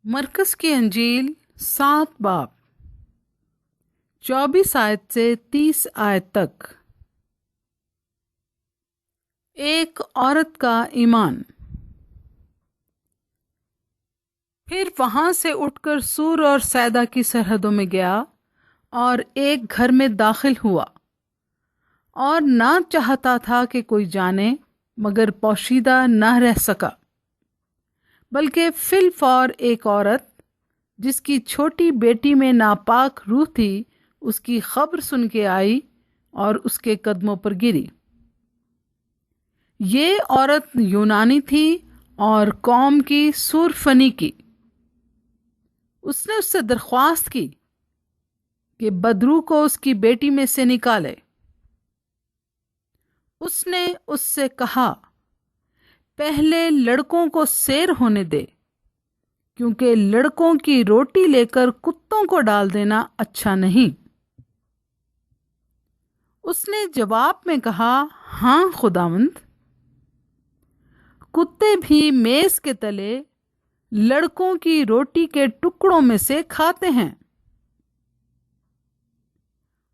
मरकस की अंजील 7 बाब 24 आयत से 30 आयत तक। एक औरत का ईमान। फिर वहां से उठकर सूर और सैदा की सरहदों में गया और एक घर में दाखिल हुआ और ना चाहता था कि कोई जाने, मगर पोशीदा न रह सका, बल्कि फिलफौर एक औरत जिसकी छोटी बेटी में नापाक रूह थी उसकी खबर सुन के आई और उसके कदमों पर गिरी। ये औरत यूनानी थी और कौम की सूरफनी की। उसने उससे दरख्वास्त की कि बदरू को उसकी बेटी में से निकाले। उसने उससे कहा, पहले लड़कों को सैर होने दे, क्योंकि लड़कों की रोटी लेकर कुत्तों को डाल देना अच्छा नहीं। उसने जवाब में कहा, हाँ खुदावंद, कुत्ते भी मेज के तले लड़कों की रोटी के टुकड़ों में से खाते हैं।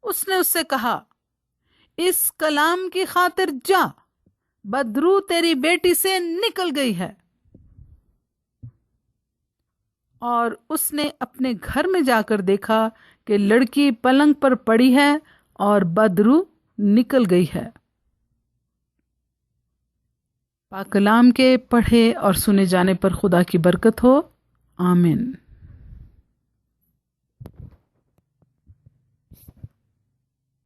उसने उससे कहा, इस कलाम की खातिर जा, बदरू तेरी बेटी से निकल गई है। और उसने अपने घर में जाकर देखा कि लड़की पलंग पर पड़ी है और बदरू निकल गई है। पाक कलाम के पढ़े और सुने जाने पर खुदा की बरकत हो। आमीन।